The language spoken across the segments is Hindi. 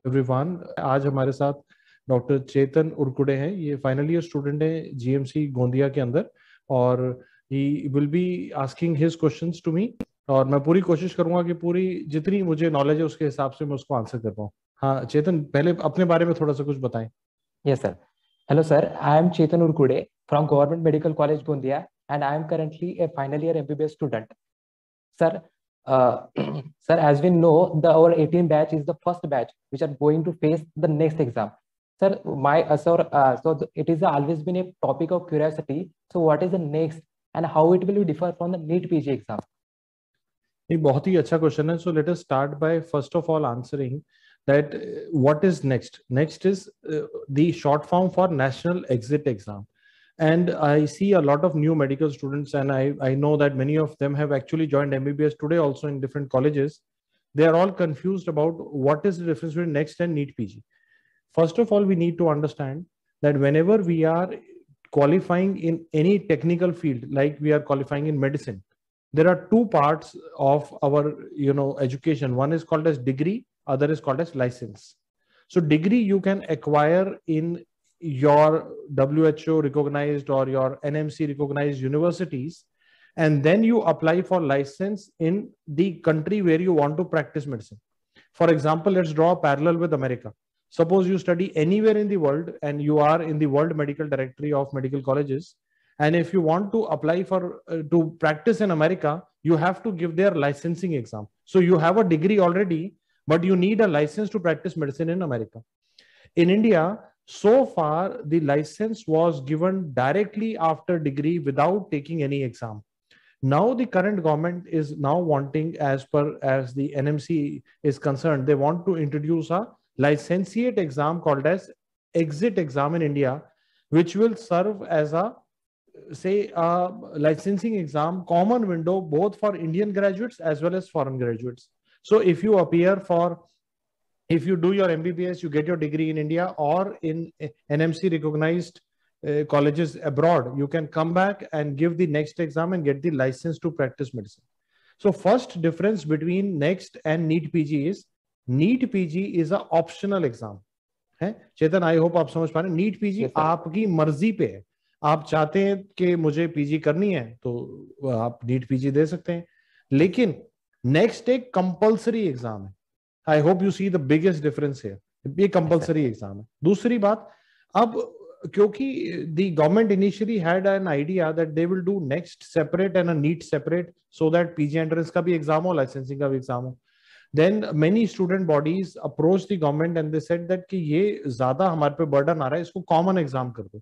एवरीवन, आज हमारे साथ डॉक्टर चेतन उरकुडे हैं। ये फाइनल ईयर स्टूडेंट है जीएमसी गोंदिया के अंदर, और ही will be asking his questions to me. और मैं पूरी कोशिश करूंगा कि पूरी जितनी मुझे नॉलेज है उसके हिसाब से मैं उसको आंसर कर पाऊँ। हाँ चेतन, पहले अपने बारे में थोड़ा सा कुछ बताएं। Yes, sir. Hello, sir. I am Chetan Urkude from Government Medical College Gondia, and I am currently a final year MBBS student. Sir, sir, as we know, our 18 batch is the first batch which are going to face the next exam. Sir, it is always been a topic of curiosity. So, what is the next, and how it will differ from the NEET PG exam? ये बहुत ही अच्छा क्वेश्चन है। सो let us start by first of all answering that what is next is the short form for national exit exam. And I see a lot of new medical students, and I know that many of them have actually joined MBBS today also in different colleges. They are all confused about what is the difference between next and NEET PG. First of all, we need to understand that whenever we are qualifying in any technical field, like we are qualifying in medicine, there are two parts of our education. One is called as degree, other is called as license. So degree you can acquire in your WHO recognized or your NMC recognized universities, and then you apply for license in the country where you want to practice medicine. For example, let's draw a parallel with America. Suppose you study anywhere in the world and you are in the World Medical Directory of medical colleges, and if you want to apply for to practice in America, you have to give their licensing exam. So you have a degree already, but you need a license to practice medicine in America. In India, so far the license was given directly after degree without taking any exam. Now the current government is now wanting, as the NMC is concerned, they want to introduce a licentiate exam called as exit exam in India, which will serve as a licensing exam, common window both for Indian graduates as well as foreign graduates. So if you do your MBBS, you get your degree in India or in NMC recognized colleges abroad, you can come back and give the next exam and get the license to practice medicine. So first difference between next and NEET PG is NEET PG is a optional exam. है चेतन, आई होप आप समझ पा रहे हैं। नीट पीजी आपकी मर्जी पे है। आप चाहते हैं कि मुझे पीजी करनी है तो आप नीट पीजी दे सकते हैं, लेकिन नेक्स्ट एक कंपलसरी एग्जाम है। I hope you see the biggest difference है, ये कंपलसरी एग्जाम है। दूसरी बात, अब क्योंकि the government initially had an idea that they will do next separate and a NEET separate, so that PG entrance का भी एग्जाम हो, लाइसेंसिंग का भी एग्जाम हो। Then many student bodies approached the government and they said that कि ये ज्यादा हमारे पे बर्डन आ रहा है, इसको कॉमन एग्जाम कर दो।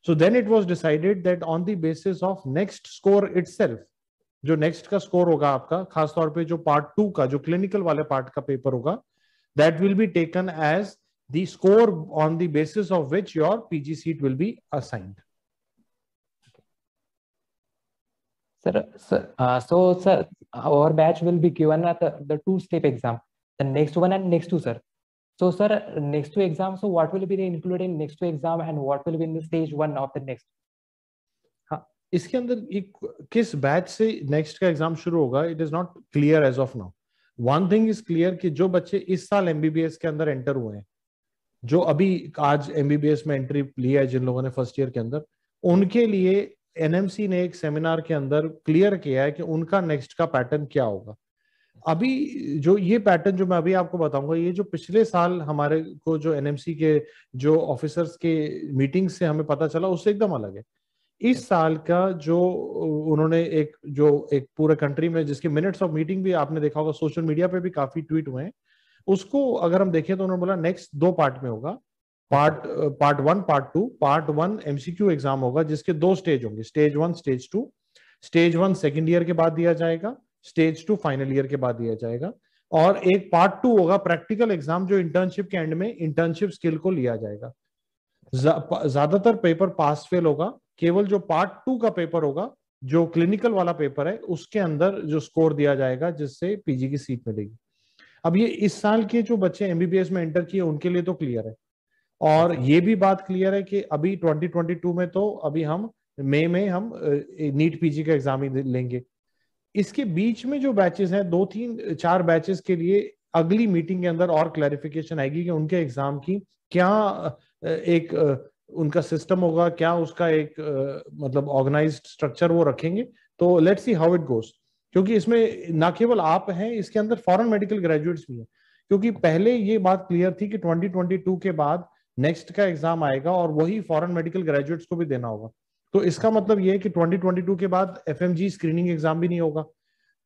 So then it was decided that on the basis of next score itself, जो नेक्स्ट का स्कोर होगा आपका, खासतौर पे जो पार्ट 2 का, जो क्लिनिकल वाले पार्ट का पेपर होगा, that will be taken as the score on the basis of which your PG seat will be assigned. Sir, our batch will be given at the two-step exam, the next one and next two, sir. So, sir, next two exams, so what will be included in next two exam and what will be in the stage one of the next? हाँ, इसके अंदर एक किस बैच से नेक्स्ट का एग्जाम शुरू होगा, it is not clear as of now. One thing is clear कि जो बच्चे इस साल एमबीबीएस के अंदर एंटर हुए हैं, जो अभी आज एमबीबीएस में एंट्री लिया है, जिन लोगों ने फर्स्ट ईयर के अंदर, उनके लिए एनएमसी ने एक सेमिनार के अंदर क्लियर किया है कि उनका नेक्स्ट का पैटर्न क्या होगा। अभी जो ये पैटर्न जो मैं अभी आपको बताऊंगा, ये जो पिछले साल हमारे को जो एनएमसी के जो ऑफिसर्स के मीटिंग से हमें पता चला, उससे एकदम अलग है। इस साल का जो उन्होंने एक पूरे कंट्री में, जिसके मिनट्स ऑफ मीटिंग भी आपने देखा होगा, सोशल मीडिया पे भी काफी ट्वीट हुए हैं, उसको अगर हम देखें तो उन्होंने बोला नेक्स्ट 2 पार्ट में होगा। Part 1, part 2। Part 1 MCQ exam होगा, जिसके 2 स्टेज होंगे, stage 1, stage 2। Stage 1 second year के बाद दिया जाएगा, स्टेज 2 फाइनल ईयर के बाद दिया जाएगा। और एक पार्ट 2 होगा प्रैक्टिकल एग्जाम, जो इंटर्नशिप के एंड में इंटर्नशिप स्किल को लिया जाएगा। ज्यादातर पेपर पास फेल होगा, केवल जो पार्ट 2 का पेपर होगा, जो क्लिनिकल वाला पेपर है, उसके अंदर जो स्कोर दिया जाएगा जिससे पीजी की सीट मिलेगी। अब ये इस साल के जो बच्चे एमबीबीएस में एंटर किए उनके लिए तो क्लियर है, और ये भी बात क्लियर है कि अभी 2022 में तो अभी हम मई में हम नीट पीजी का एग्जाम ही लेंगे। इसके बीच में जो बैचेस हैं, 2, 3, 4 बैचेस के लिए अगली मीटिंग के अंदर और क्लैरिफिकेशन आएगी कि उनके एग्जाम की क्या एक उनका सिस्टम होगा, क्या उसका एक मतलब ऑर्गेनाइज्ड स्ट्रक्चर वो रखेंगे। तो let's see how it goes, क्योंकि इसमें ना केवल आप हैं, इसके अंदर फॉरेन मेडिकल ग्रेजुएट्स भी हैं। क्योंकि पहले ये बात क्लियर थी कि 2022 के बाद नेक्स्ट का एग्जाम आएगा और वही फॉरेन मेडिकल ग्रेजुएट्स को भी देना होगा। तो इसका मतलब ये है कि 2022 के बाद एफएमजी स्क्रीनिंग एग्जाम भी नहीं होगा।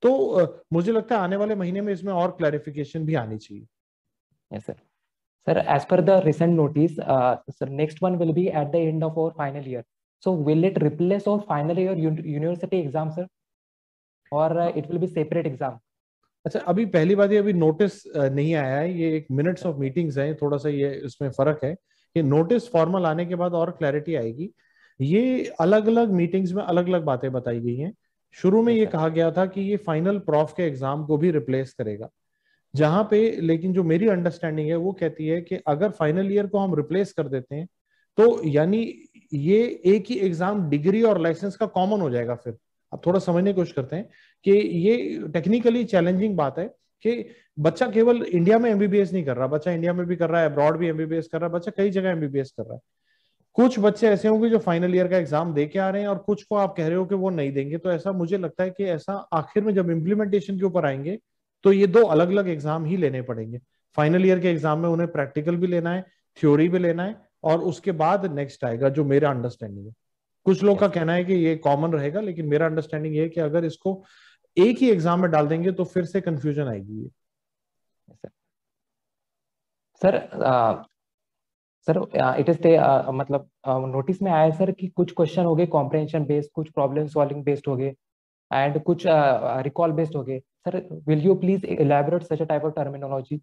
तो मुझे लगता है आने वाले महीने में इसमें और क्लैरिफिकेशन भी आनी चाहिए। Yes, sir. Sir, as per the recent notice, sir, next one will be at the end of our final year. So will it replace our final year university exam, sir, or it will be separate exam? अच्छा, अभी पहली बात ये अभी नोटिस नहीं आया है, ये एक मिनट्स ऑफ मीटिंग्स है, थोड़ा सा ये इसमें फर्क है कि नोटिस फॉर्मल आने के बाद और क्लैरिटी आएगी। ये अलग अलग मीटिंग्स में अलग अलग बातें बताई गई हैं। शुरू में ये कहा गया था कि ये फाइनल प्रॉफ के एग्जाम को भी रिप्लेस करेगा, जहां पे लेकिन जो मेरी अंडरस्टैंडिंग है वो कहती है कि अगर फाइनल ईयर को हम रिप्लेस कर देते हैं तो यानी ये एक ही एग्जाम डिग्री और लाइसेंस का कॉमन हो जाएगा। फिर अब थोड़ा समझने की कोशिश करते हैं कि ये टेक्निकली चैलेंजिंग बात है कि बच्चा केवल इंडिया में एमबीबीएस नहीं कर रहा, बच्चा इंडिया में भी कर रहा है, अब्रॉड भी एमबीबीएस कर रहा है, बच्चा कई जगह एमबीबीएस कर रहा है। कुछ बच्चे ऐसे होंगे जो फाइनल ईयर का एग्जाम दे के आ रहे हैं और कुछ को आप कह रहे हो कि वो नहीं देंगे। तो ऐसा मुझे लगता है कि ऐसा आखिर में जब इम्प्लीमेंटेशन के ऊपर आएंगे तो ये दो अलग अलग एग्जाम ही लेने पड़ेंगे। फाइनल ईयर के एग्जाम में उन्हें प्रैक्टिकल भी लेना है, थ्योरी भी लेना है, और उसके बाद नेक्स्ट आएगा, जो मेरा अंडरस्टैंडिंग है। कुछ लोग का कहना है कि ये कॉमन रहेगा, लेकिन मेरा अंडरस्टैंडिंग ये है कि अगर इसको एक ही एग्जाम में डाल देंगे तो फिर से कंफ्यूजन आएगी ये। सर सर इट इज मतलब नोटिस में आया सर कि कुछ क्वेश्चन हो गए कॉम्प्रहेंशन बेस्ड, कुछ प्रॉब्लम सॉल्विंग बेस्ड हो गए, एंड कुछ रिकॉल बेस्ड हो गए। Sir will you please elaborate such a type of terminology?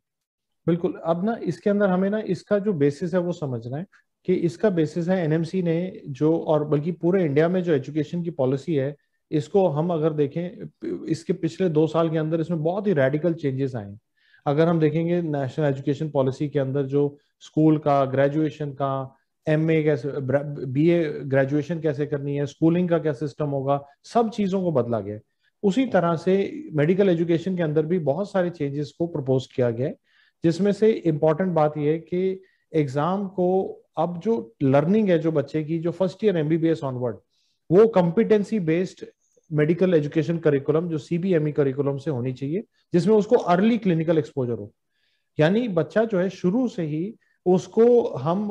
बिल्कुल। अब ना इसके अंदर हमें ना इसका जो बेसिस है वो समझना है कि इसका बेसिस है एनएमसी ने जो, और बल्कि पूरे इंडिया में जो एजुकेशन की पॉलिसी है, इसको हम अगर देखें इसके पिछले 2 साल के अंदर इसमें बहुत ही रेडिकल चेंजेस आए हैं। अगर हम देखेंगे नेशनल एजुकेशन पॉलिसी के अंदर जो स्कूल का, ग्रेजुएशन का, एमए कैसे, बीए ग्रेजुएशन कैसे करनी है, स्कूलिंग का क्या सिस्टम होगा, सब चीजों को बदला गया है। उसी तरह से मेडिकल एजुकेशन के अंदर भी बहुत सारे चेंजेस को प्रपोज किया गया है, जिसमें से इम्पॉर्टेंट बात यह है कि एग्जाम को अब जो लर्निंग है जो बच्चे की, जो फर्स्ट ईयर एमबीबीएस ऑनवर्ड, वो competency based medical education curriculum जो सीबीएमई करिकुलम से होनी चाहिए, जिसमें उसको अर्ली क्लिनिकल एक्सपोजर हो। यानी बच्चा जो है शुरू से ही उसको हम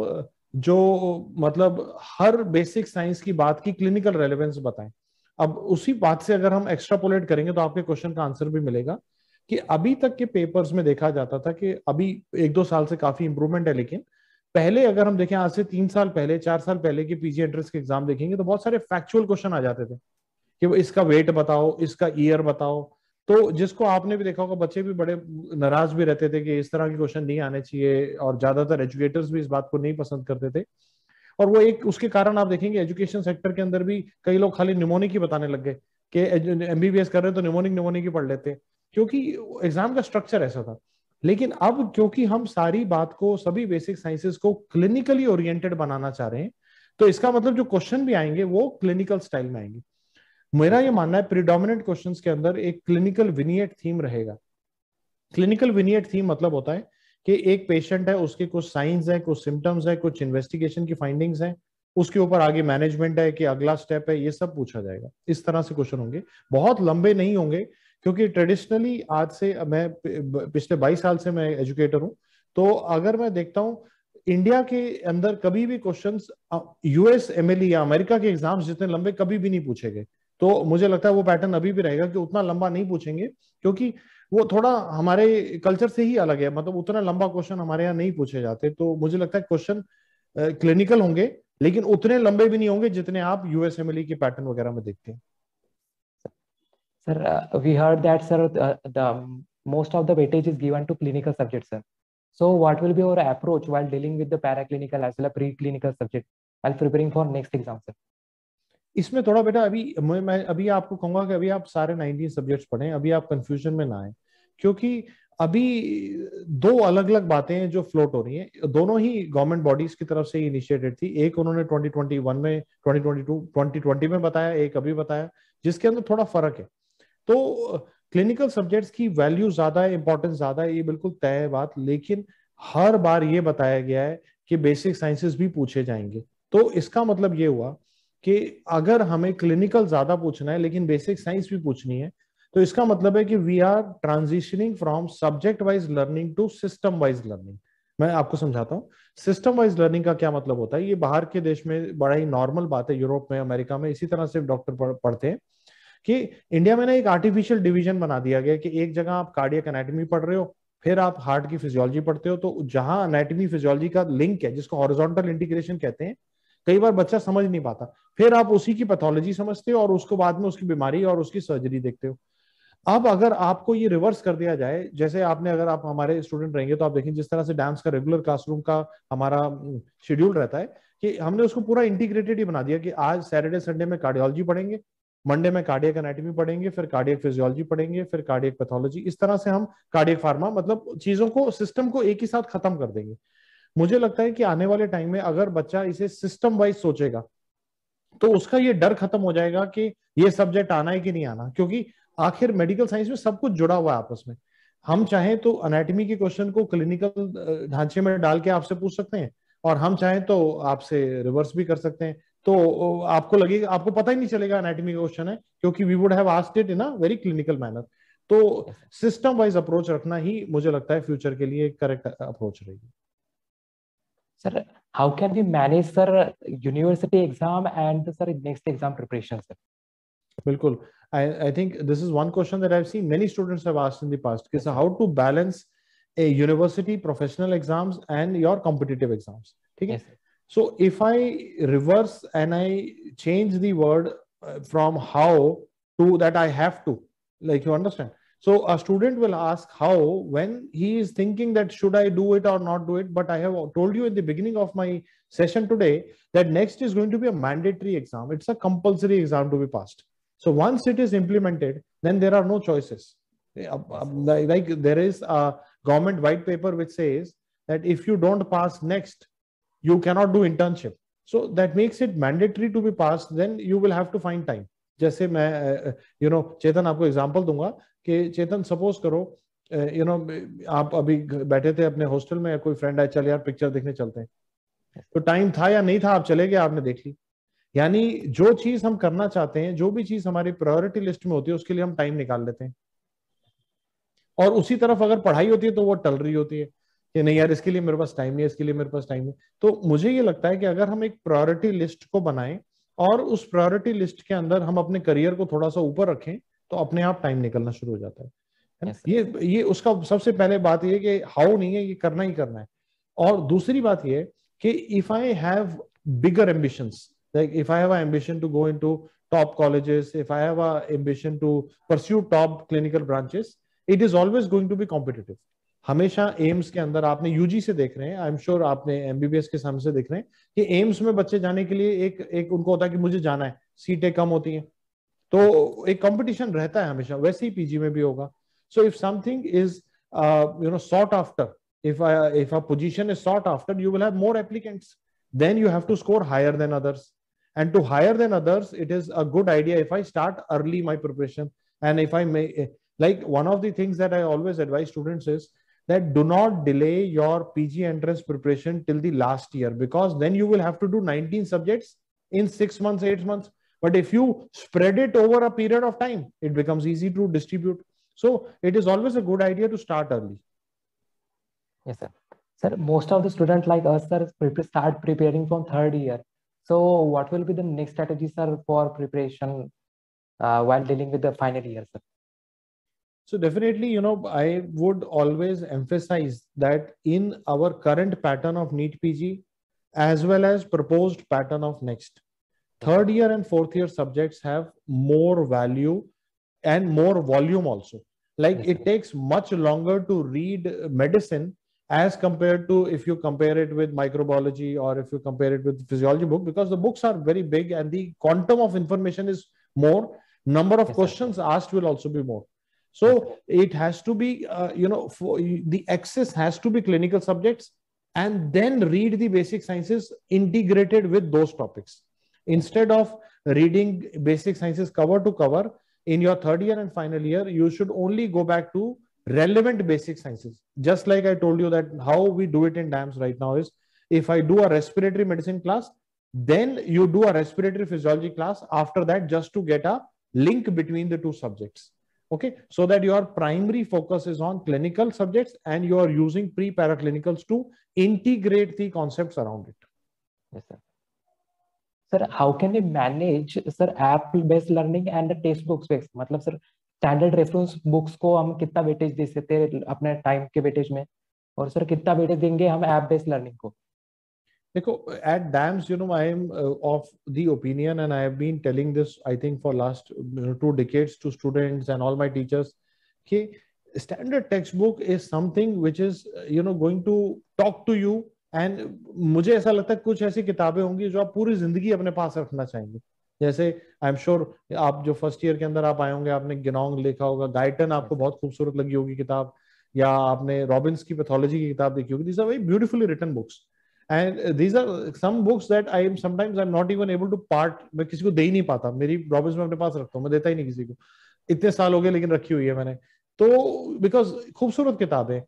जो मतलब हर बेसिक साइंस की बात की क्लिनिकल रेलेवेंस बताएं। अब उसी बात से अगर हम एक्स्ट्रापोलेट करेंगे तो आपके क्वेश्चन का आंसर भी मिलेगा कि अभी तक के पेपर्स में देखा जाता था कि अभी 1-2 साल से काफी इंप्रूवमेंट है, लेकिन पहले अगर हम देखें आज से 3 साल पहले, 4 साल पहले के पीजी एंट्रेंस के एग्जाम देखेंगे तो बहुत सारे फैक्चुअल क्वेश्चन आ जाते थे कि वो इसका वेट बताओ, इसका ईयर बताओ। तो जिसको आपने भी देखा होगा, बच्चे भी बड़े नाराज भी रहते थे कि इस तरह के क्वेश्चन नहीं आने चाहिए, और ज्यादातर एजुकेटर्स भी इस बात को नहीं पसंद करते थे। और वो एक उसके कारण आप देखेंगे एजुकेशन सेक्टर के अंदर भी कई लोग खाली निमोनिक ही बताने लग गए कि एमबीबीएस कर रहे हैं तो निमोनिक ही पढ़ लेते, क्योंकि एग्जाम का स्ट्रक्चर ऐसा था। लेकिन अब क्योंकि हम सारी बात को, सभी बेसिक साइंसेस को क्लिनिकली ओरिएंटेड बनाना चाह रहे हैं, तो इसका मतलब जो क्वेश्चन भी आएंगे वो क्लिनिकल स्टाइल में आएंगे। मेरा ये मानना है प्रीडोमिनेंट क्वेश्चंस के अंदर एक क्लिनिकल विनिएट थीम रहेगा। क्लिनिकल विनिएट थीम मतलब होता है कि एक पेशेंट है, उसके कुछ साइंस है, कुछ सिम्टम्स है, कुछ इन्वेस्टिगेशन की फाइंडिंग्स है, उसके ऊपर आगे मैनेजमेंट है कि अगला स्टेप है, ये सब पूछा जाएगा। इस तरह से क्वेश्चन होंगे, बहुत लंबे नहीं होंगे, क्योंकि ट्रेडिशनली आज से मैं पिछले 22 साल से मैं एजुकेटर हूं, तो अगर मैं देखता हूं इंडिया के अंदर कभी भी क्वेश्चंस यूएस एमएलई या अमेरिका के एग्जाम्स जितने लंबे कभी भी नहीं पूछे गए। तो मुझे लगता है वो पैटर्न अभी भी रहेगा कि उतना लंबा नहीं पूछेंगे, क्योंकि वो थोड़ा हमारे कल्चर से ही अलग है, मतलब उतना लंबा क्वेश्चन हमारे यहाँ नहीं पूछे जाते। तो मुझे लगता है क्वेश्चन क्लिनिकल होंगे, लेकिन उतने लंबे भी नहीं होंगे जितने आप यूएसएमएलई के पैटर्न वगैरह में देखते हैं। Sir, we heard that, sir, the most of the weightage is given to clinical subjects, sir. So what will be our approach while dealing with the paraclinical as well as preclinical subject while preparing for next exam, sir? इसमें थोड़ा बेटा अभी मैं अभी आपको कहूंगा कि अभी आप सारे 19 सब्जेक्ट्स पढ़ें, अभी आप कंफ्यूजन में ना आए, क्योंकि अभी दो अलग अलग बातें हैं जो फ्लोट हो रही हैं। दोनों ही गवर्नमेंट बॉडीज की तरफ से इनिशिएटेड थी। एक उन्होंने 2021 में, 2022 2020 में बताया, एक अभी बताया, जिसके अंदर थोड़ा फर्क है। तो क्लिनिकल सब्जेक्ट्स की वैल्यू ज्यादा है, इंपॉर्टेंस ज्यादा है, ये बिल्कुल तय है बात, लेकिन हर बार ये बताया गया है कि बेसिक साइंसेस भी पूछे जाएंगे। तो इसका मतलब ये हुआ कि अगर हमें क्लिनिकल ज्यादा पूछना है लेकिन बेसिक साइंस भी पूछनी है, तो इसका मतलब है कि we are transitioning from subject wise learning to system wise learning. मैं आपको समझाता हूँ सिस्टम वाइज लर्निंग का क्या मतलब होता है। ये बाहर के देश में बड़ा ही नॉर्मल बात है, यूरोप में, अमेरिका में इसी तरह से डॉक्टर पढ़ते हैं कि इंडिया में ना एक आर्टिफिशियल डिवीजन बना दिया गया कि एक जगह आप कार्डियक एनाटॉमी पढ़ रहे हो, फिर आप हार्ट की फिजियोलॉजी पढ़ते हो। तो जहां एनाटॉमी फिजियोलॉजी का लिंक है, जिसको हॉरिजॉन्टल इंटीग्रेशन कहते हैं, कई बार बच्चा समझ नहीं पाता, फिर आप उसी की पैथोलॉजी समझते हो और उसको बाद में उसकी बीमारी और उसकी सर्जरी देखते हो। अब अगर आपको ये रिवर्स कर दिया जाए, जैसे आपने, अगर आप हमारे स्टूडेंट रहेंगे तो आप देखें जिस तरह से डांस का रेगुलर क्लासरूम का हमारा शेड्यूल रहता है, कि हमने उसको पूरा इंटीग्रेटेड ही बना दिया कि आज सैटरडे संडे में कार्डियोलॉजी पढ़ेंगे, मंडे में कार्डियक एनाटॉमी पढ़ेंगे, फिर कार्डियक फिजियोलॉजी पढ़ेंगे, फिर कार्डियक पैथोलॉजी। इस तरह से हम कार्डियक फार्मा, मतलब चीजों को, सिस्टम को एक ही साथ खत्म कर देंगे। मुझे लगता है कि आने वाले टाइम में अगर बच्चा इसे सिस्टम वाइज सोचेगा तो उसका ये डर खत्म हो जाएगा कि ये सब्जेक्ट आना है कि नहीं आना, क्योंकि आखिर मेडिकल साइंस में सब कुछ जुड़ा हुआ है आपस में। हम चाहें तो अनाटॉमी के क्वेश्चन को क्लिनिकल ढांचे में डाल के आपसे पूछ सकते हैं, और हम चाहें तो आपसे रिवर्स भी कर सकते हैं। तो आपको लगेगा, आपको पता ही नहीं चलेगा अनाटॉमी का क्वेश्चन है, क्योंकि we would have asked it in a very clinical manner. तो सिस्टम वाइज अप्रोच रखना ही मुझे लगता है फ्यूचर के लिए करेक्ट अप्रोच रहेगी। Sir, how can we manage, sir, university exam and sir next exam preparation, sir? बिल्कुल, I think this is one question that I've seen many students have asked in the past, is how to balance a university professional exams and your competitive exams. ठीक है? Yes, sir. So if I reverse and I change the word from how to that I have to, like, you understand? So a student will ask how when he is thinking that should I do it or not do it. But I have told you in the beginning of my session today that next is going to be a mandatory exam. It's a compulsory exam to be passed. So once it is implemented, then there are no choices. Like there is a government white paper which says that if you don't pass next, you cannot do internship. So that makes it mandatory to be passed. Then you will have to find time. जैसे मैं चेतन आपको एग्जांपल दूंगा कि चेतन सपोज करो आप अभी बैठे थे अपने हॉस्टल में, कोई फ्रेंड आए, चल यार पिक्चर देखने चलते हैं, तो टाइम था या नहीं था, आप चले गए, आपने देख ली। यानी जो चीज हम करना चाहते हैं, जो भी चीज हमारी प्रायोरिटी लिस्ट में होती है, उसके लिए हम टाइम निकाल लेते हैं। और उसी तरफ अगर पढ़ाई होती है तो वो टल रही होती है कि नहीं यार इसके लिए मेरे पास टाइम नहीं है, इसके लिए मेरे पास टाइम नहीं। तो मुझे ये लगता है कि अगर हम एक प्रायोरिटी लिस्ट को बनाएं और उस प्रायोरिटी लिस्ट के अंदर हम अपने करियर को थोड़ा सा ऊपर रखें, तो अपने आप टाइम निकलना शुरू हो जाता है। Yes, ये उसका सबसे पहले बात ये कि हाउ नहीं है, ये करना ही करना है। और दूसरी बात ये कि if I have bigger ambitions, like if I have an ambition to go into top colleges, if I have an ambition to pursue top clinical branches, it is always going to be competitive. हमेशा एम्स के अंदर, आपने यूजी से देख रहे हैं, आई एम श्योर आपने एमबीबीएस के सामने से देख रहे हैं कि एम्स में बच्चे जाने के लिए एक उनको होता है कि मुझे जाना है, सीटें कम होती हैं, तो एक कंपटीशन रहता है हमेशा। वैसे ही पीजी में भी होगा। So if something is sought after, if a position is sought after, you will have more applicants, then you have to score higher than others. And to higher than others, it is a good idea if I start early my preparation. And if I may, like, one of the things that I always advise students is that do not delay your PG entrance preparation till the last year, because then you will have to do 19 subjects in 6 months, 8 months. But if you spread it over a period of time, it becomes easy to distribute. So it is always a good idea to start early. Yes, sir. Sir, most of the students like us, sir, start preparing from third year. So what will be the next strategy, sir, for preparation while dealing with the final year, sir? So definitely, I would always emphasize that in our current pattern of NEET PG, as well as proposed pattern of next, third year and fourth year subjects have more value and more volume also. Like, Yes, it sir. takes much longer to read medicine as compared to if you compare it with microbiology or if you compare it with physiology book, because the books are very big and the quantum of information is more. Number of Yes, sir. questions asked will also be more. So it has to be, the access has to be clinical subjects, and then read the basic sciences integrated with those topics. Instead of reading basic sciences cover to cover, in your third year and final year, you should only go back to relevant basic sciences. Just like I told you that how we do it in DAMS right now is, if I do a respiratory medicine class, then you do a respiratory physiology class after that, just to get a link between the two subjects. Okay, so that your primary focus is on clinical subjects and you are using pre-paraclinicals to integrate the concepts around it. Yes, sir. Sir, how can we manage, sir, app-based learning and the textbooks based? मतलब सर स्टैंडर्ड रेफरेंस बुक्स को हम कितना वेटेज दे सकते हैं अपने टाइम के वेटेज में, और सर कितना वेटेज देंगे हम ऐप बेस्ड लर्निंग को? देखो, at DAMS, I am of the opinion, and I have been telling this, I think, for last 2 decades to students and all my teachers, कि standard textbook is something which is, going to talk to you, and मुझे ऐसा लगता है कुछ ऐसी किताबें होंगी जो आप पूरी जिंदगी अपने पास रखना चाहेंगे. जैसे आई एम श्योर आप जो फर्स्ट ईयर के अंदर आप आए होंगे, आपने गेनोंग लिखा होगा, गाइटन आपको बहुत खूबसूरत लगी होगी किताब, या आपने रॉबिन्स की पैथोलॉजी की किताब देखी होगी. These are very beautifully written books. And these are some books that I'm not even able to part. मैं किसी को दे ही नहीं पाता. मेरी रॉबिन्स में अपने पास रखता हूँ, मैं देता ही नहीं किसी को. इतने साल हो गए लेकिन रखी हुई है मैंने. तो बिकॉज खूबसूरत किताब है.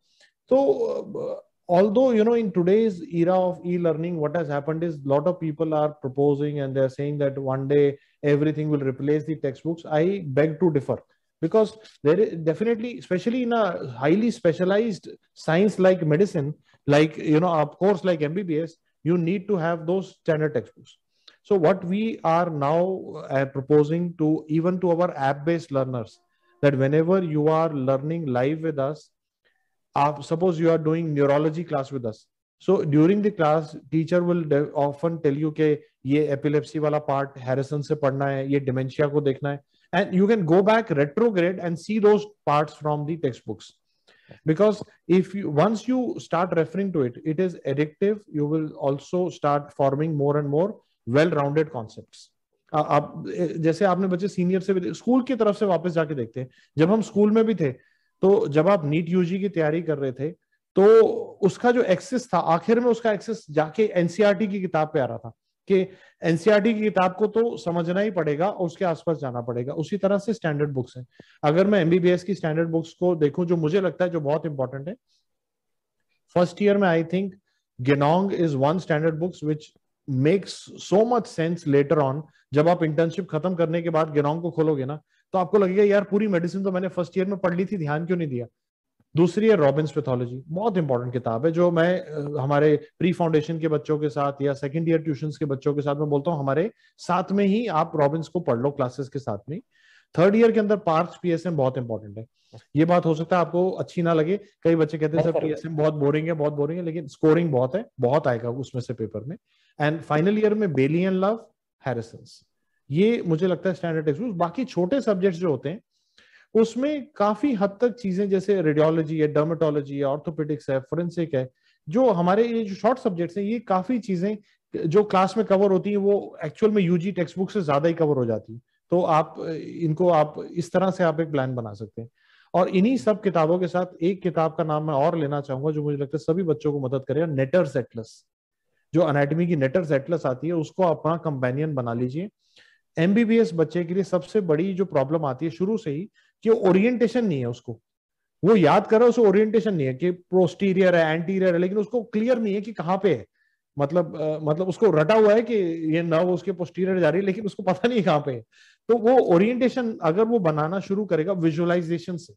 तो although in today's era of e-learning, what has happened is lot of people are proposing and they're saying that one day everything will replace the textbooks. I beg to differ, because there is definitely, especially in a highly specialized science like medicine, like a course like MBBS, you need to have those standard textbooks. So what we are now proposing to even to our app-based learners, that whenever you are learning live with us, suppose you are doing neurology class with us, so during the class teacher will often tell you कि ये epilepsy वाला part Harrison से पढ़ना है, ये dementia को देखना है, and you can go back retrograde and see those parts from the textbooks. Because if you once you start referring to it, it is addictive. You will also start forming more and more well-rounded concepts. आप जैसे आपने बच्चे सीनियर से स्कूल की तरफ से वापस जाके देखते हैं, जब हम स्कूल में भी थे, तो जब आप नीट यूजी की तैयारी कर रहे थे, तो उसका जो एक्सेस था, आखिर में उसका एक्सेस जाके एनसीईआरटी की किताब पे आ रहा था कि एनसीईआरटी की किताब को तो समझना ही पड़ेगा और उसके आसपास जाना पड़ेगा. उसी तरह से स्टैंडर्ड बुक्स हैं. अगर मैं एमबीबीएस की स्टैंडर्ड बुक्स को देखूं, जो मुझे लगता है जो बहुत इंपॉर्टेंट है, फर्स्ट ईयर में I think गेनोंग is one standard books which makes so much sense later on. जब आप इंटर्नशिप खत्म करने के बाद गेनोंग को खोलोगे ना, तो आपको लगेगा यार पूरी मेडिसिन तो मैंने फर्स्ट ईयर में पढ़ ली थी, ध्यान क्यों नहीं दिया. दूसरी है रॉबिन्स पैथोलॉजी, बहुत इंपॉर्टेंट किताब है, जो मैं हमारे प्री फाउंडेशन के बच्चों के साथ या सेकंड ईयर ट्यूशंस के बच्चों के साथ मैं बोलता हूँ, हमारे साथ में ही आप रॉबिन्स को पढ़ लो क्लासेस के साथ में. थर्ड ईयर के अंदर पार्ट्स पीएसएम बहुत इंपॉर्टेंट है. ये बात हो सकता है आपको अच्छी ना लगे, कई बच्चे कहते हैं सर पीएसएम बहुत बोरिंग है, लेकिन स्कोरिंग बहुत है, बहुत आएगा उसमें से पेपर में. एंड फाइनल ईयर में बेली एंड लव, हैरिसन्स, ये मुझे लगता है स्टैंडर्ड टेक्स्ट. बाकी छोटे सब्जेक्ट्स जो होते हैं उसमें काफी हद तक चीजें, जैसे रेडियोलॉजी है, डर्मेटोलॉजी है, ऑर्थोपेडिक्स है, फोरेंसिक है, जो हमारे ये जो शॉर्ट सब्जेक्ट्स हैं, ये काफी चीजें जो क्लास में कवर होती हैं वो एक्चुअल में यूजी टेक्स्ट बुक से ज्यादा ही कवर हो जाती है. तो आप इनको आप इस तरह से आप एक प्लान बना सकते हैं. और इन्हीं सब किताबों के साथ एक किताब का नाम मैं और लेना चाहूंगा जो मुझे लगता है सभी बच्चों को मदद करेगा, नेटर्स एटलस. जो एनाटॉमी की नेटर्स एटलस आती है, उसको अपना कंपेनियन बना लीजिए. एमबीबीएस बच्चे के लिए सबसे बड़ी जो प्रॉब्लम आती है शुरू से ही, कि ओरिएंटेशन नहीं है उसको. वो याद कर रहा है, उसको ओरिएंटेशन नहीं है कि पोस्टीरियर है, एंटीरियर है, लेकिन उसको क्लियर नहीं है कि कहाँ पे है. मतलब उसको रटा हुआ है कि ये नर्व उसके पोस्टीरियर जा रही है, लेकिन उसको पता नहीं कहाँ पे है. तो वो ओरिएंटेशन अगर वो बनाना शुरू करेगा विजुअलाइजेशन से,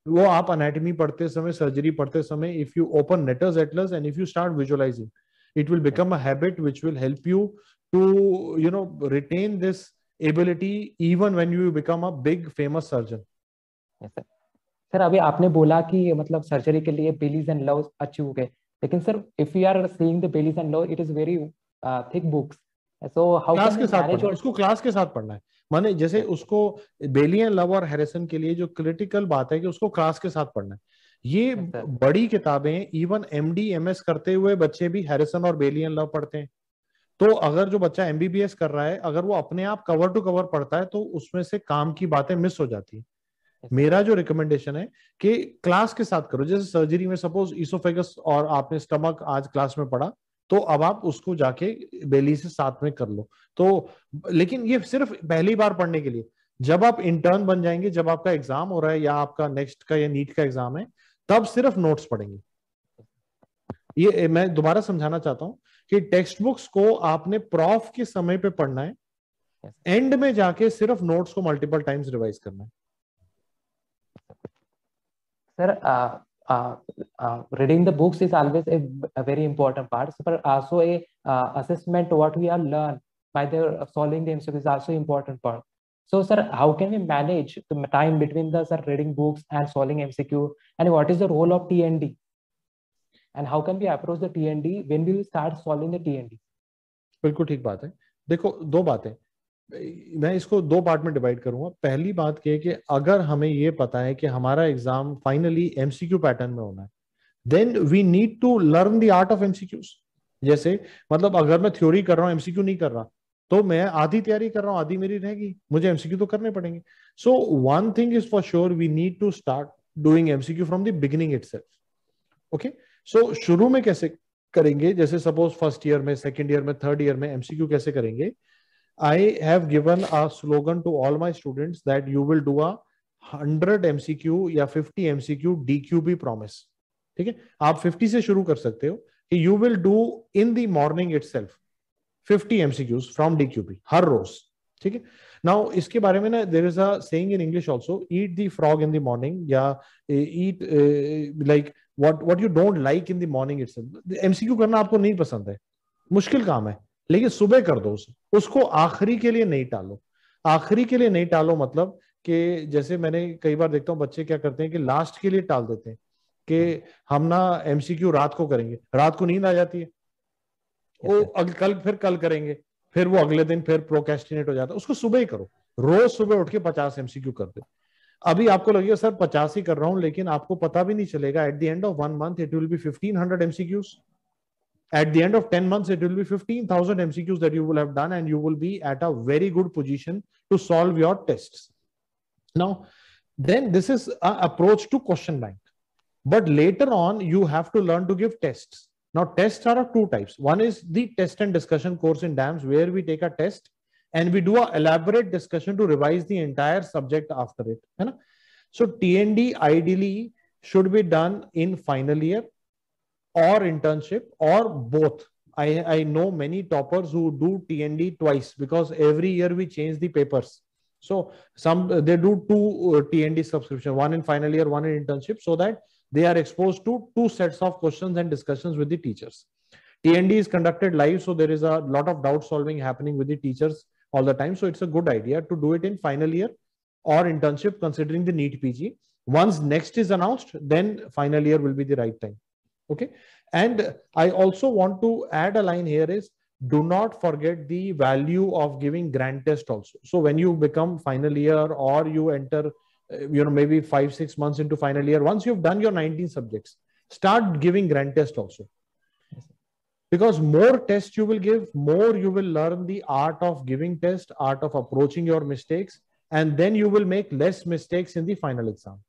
वो आप एनाटॉमी पढ़ते समय, सर्जरी पढ़ते समय, if you open Netter's Atlas and if you start visualising, it will become a habit which will help you to retain this ability even when you become a big famous surgeon. Sir अभी आपने बोला कि मतलब सर्जरी के लिए बेलीज एंड लव्स अचीव हो गए, लेकिन sir if you are seeing the bellies and love, it is very thick books, so how class के साथ पढ़ना, उसको क्लास के साथ पढ़ना है. माने जैसे उसको बेली एंड लव और हैरिसन के लिए जो क्रिटिकल बात है कि उसको क्लास के साथ पढ़ना है. ये बड़ी किताबें, इवन एमडी एमएस करते हुए बच्चे भी हैरिसन और बेली एंड लव पढ़ते हैं. तो अगर जो बच्चा एमबीबीएस कर रहा है, अगर वो अपने आप कवर टू कवर पढ़ता है, तो उसमें से काम की बातें मिस हो जाती है. मेरा जो रिकमेंडेशन है कि क्लास के साथ करो. जैसे सर्जरी में सपोज इसोफेगस और आपने स्टमक आज क्लास में पढ़ा, तो अब आप उसको जाके बेली से साथ में कर लो. तो लेकिन ये सिर्फ पहली बार पढ़ने के लिए. जब आप इंटर्न बन जाएंगे, जब आपका एग्जाम हो रहा है या आपका नेक्स्ट का या नीट का एग्जाम है, तब सिर्फ नोट्स पढ़ेंगे। ये मैं दोबारा समझाना चाहता हूं कि टेक्स्ट बुक्स को आपने प्रॉफ के समय पे पढ़ना है, एंड में जाके सिर्फ नोट्स को मल्टीपल टाइम्स रिवाइज करना है। Sir, reading the books is always a very important part. So, but also a assessment what we are learn by the solving the MCQ is also important part. So, sir, how can we manage the time between the sir reading books and solving MCQ, and what is the role of TND, and how can we approach the TND when we will start solving the TND? बिल्कुल ठीक बात है। देखो, दो बातें, मैं इसको दो पार्ट में डिवाइड करूंगा। पहली बात ये कि अगर हमें ये पता है कि हमारा एग्जाम फाइनली एमसीक्यू पैटर्न में होना है, then we need to learn the art of MCQs. जैसे मतलब अगर मैं थ्योरी कर रहा हूँ, एमसीक्यू नहीं कर रहा, तो मैं आधी तैयारी कर रहा हूँ, आधी मेरी रहेगी, मुझे एमसीक्यू तो करने पड़ेंगे। So one thing is for sure, we need to start doing MCQ from the beginning itself. Okay, so शुरू में कैसे करेंगे? जैसे सपोज फर्स्ट ईयर में, सेकेंड ईयर में, थर्ड ईयर में एमसीक्यू कैसे करेंगे? I have given a slogan to all my students that you will do a 100 MCQ या 50 MCQ DQB promise। ठीक है, आप 50 से शुरू कर सकते हो कि you will do in the morning itself 50 MCQs from DQB हर रोज। ठीक है, now इसके बारे में ना there is a saying in English also, eat the frog in the morning या eat like what you don't like in the morning itself। MCQ करना आपको नहीं पसंद है, मुश्किल काम है, लेकिन सुबह कर दो उसे, उसको आखिरी के लिए नहीं टालो। आखिरी के लिए नहीं टालो मतलब कि जैसे मैंने कई बार देखता हूँ बच्चे क्या करते हैं कि लास्ट के लिए टाल देते हैं कि हम ना एमसीक्यू रात को करेंगे, रात को नींद आ जाती है, वो कल करेंगे, फिर वो अगले दिन फिर प्रोकेस्टिनेट हो जाता है। उसको सुबह ही करो, रोज सुबह उठ के 50 एमसीक्यू कर दे। अभी आपको लगेगा सर 50 ही कर रहा हूं, लेकिन आपको पता भी नहीं चलेगा, eight the end of 1 month it will be 1500 MCQs. At the end of 10 months, it will be 15,000 MCQs that you will have done, and you will be at a very good position to solve your tests. Now, then this is an approach to question bank. But later on, you have to learn to give tests. Now, tests are of two types. One is the test and discussion course in DAMS, where we take a test and we do an elaborate discussion to revise the entire subject after it. है ना? So, TND ideally should be done in final year or internship or both. I know many toppers who do TND twice because every year we change the papers. So some they do two TND subscription, one in final year, one in internship, so that they are exposed to two sets of questions and discussions with the teachers. TND is conducted live, so there is a lot of doubt solving happening with the teachers all the time. So it's a good idea to do it in final year or internship, considering the NEET PG. Once next is announced, then final year will be the right time. Okay, and I also want to add a line here is, do not forget the value of giving grand test also. So when you become final year or you enter maybe 5-6 months into final year, once you've done your 19 subjects, start giving grand test also, because more tests you will give, more you will learn the art of giving test, art of approaching your mistakes, and then you will make less mistakes in the final exam,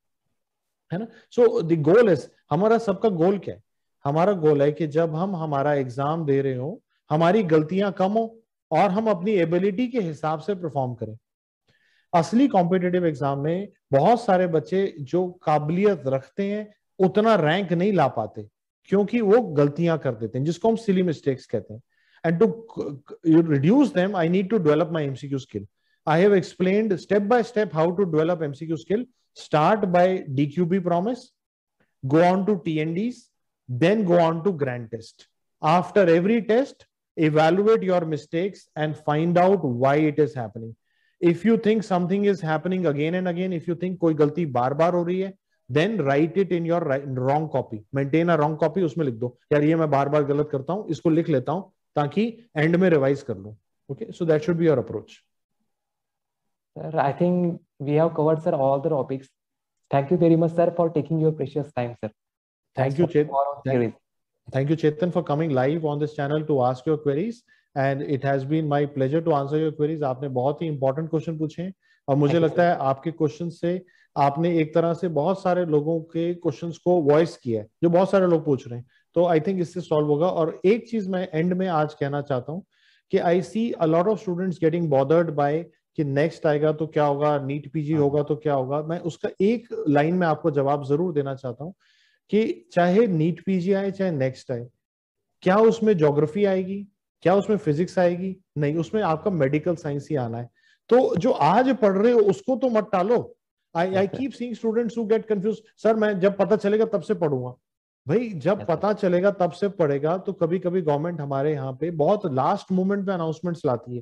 है ना? So the goal is, हमारा सबका गोल क्या है? हमारा गोल है कि जब हम हमारा एग्जाम दे रहे हो, हमारी गलतियां कम हो और हम अपनी एबिलिटी के हिसाब से परफॉर्म करें। असली कॉम्पिटिटिव एग्जाम में बहुत सारे बच्चे जो काबिलियत रखते हैं उतना रैंक नहीं ला पाते, क्योंकि वो गलतियां कर देते हैं, जिसको हम सिली मिस्टेक्स कहते हैं। And to reduce them, I need to develop my MCQ skill. I have explained step by step how to develop MCQ skill. Start by DQB promise, go on to TNDs, then go on to grand test. After every test, evaluate your mistakes and find out why it is happening. If you think something is happening again and again, if you think कोई गलती बार बार हो रही है, then write it in your wrong copy. Maintain a wrong copy, उसमें लिख दो यार ये मैं बार बार गलत करता हूँ, इसको लिख लेता हूँ ताकि एंड में रिवाइज कर लूँ। Okay, so that should be your approach. Sir, I think we have covered, sir, all the topics. Thank you very much, sir, for taking your precious time, sir. Thank you, Chetan. Thank you, Chetan, for coming live on this channel to ask your queries. And it has been my pleasure to answer your queries. आपने बहुत ही important question पूछे हैं और मुझे लगता है आपके क्वेश्चन से आपने एक तरह से बहुत सारे लोगों के क्वेश्चंस को वॉइस किया है, जो बहुत सारे लोग पूछ रहे हैं। तो आई थिंक इससे सॉल्व होगा। और एक चीज मैं एंड में आज कहना चाहता हूँ कि I see a lot of students getting bothered by कि नेक्स्ट आएगा तो क्या होगा, नीट पीजी होगा तो क्या होगा, मैं उसका एक लाइन में आपको जवाब जरूर देना चाहता हूँ कि चाहे नीट पीजी आए चाहे नेक्स्ट आए, क्या उसमें ज्योग्राफी आएगी, क्या उसमें फिजिक्स आएगी? नहीं, उसमें आपका मेडिकल साइंस ही आना है। तो जो आज पढ़ रहे हो उसको तो मत टालो। I keep seeing students who get confuse, sir मैं जब पता चलेगा तब से पढ़ूंगा। भाई जब पता चलेगा तब से पढ़ेगा तो कभी कभी गवर्नमेंट हमारे यहाँ पे बहुत लास्ट मोमेंट पे अनाउंसमेंट्स लाती है,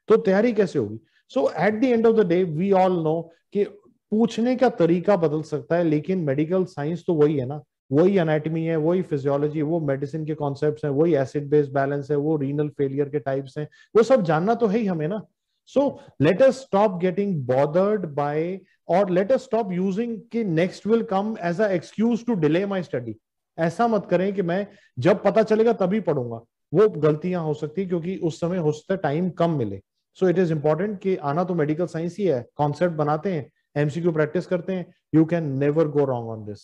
तो तैयारी कैसे होगी? So at the end of the day we all know कि पूछने का तरीका बदल सकता है, लेकिन मेडिकल साइंस तो वही है ना, वही एनाटॉमी है, वही फिजियोलॉजी, वो मेडिसिन के कॉन्सेप्ट्स हैं, वही एसिड बेस बैलेंस है, वो रीनल फेलियर के टाइप्स हैं, वो सब जानना तो है ही हमें ना। So let us stop getting bothered by, और लेट अस स्टॉप यूजिंग कि next will come as a excuse to delay my study. ऐसा मत करें कि मैं जब पता चलेगा तभी पढ़ूंगा, वो गलतियां हो सकती है क्योंकि उस समय हो सकता है टाइम कम मिले। सो इट इज इंपॉर्टेंट कि आना तो मेडिकल साइंस ही है, कॉन्सेप्ट बनाते हैं, एमसीक्यू प्रैक्टिस करते हैं, you can never go wrong on this.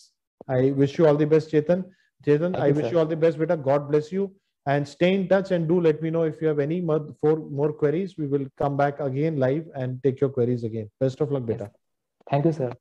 I wish you all the best Chetan. Chetan, I Thank you, wish sir. you all the best, beta. God bless you. And stay in touch and do let me know if you have any more queries. We will come back again live and take your queries again. Best of luck, Yes. beta. Thank you, sir.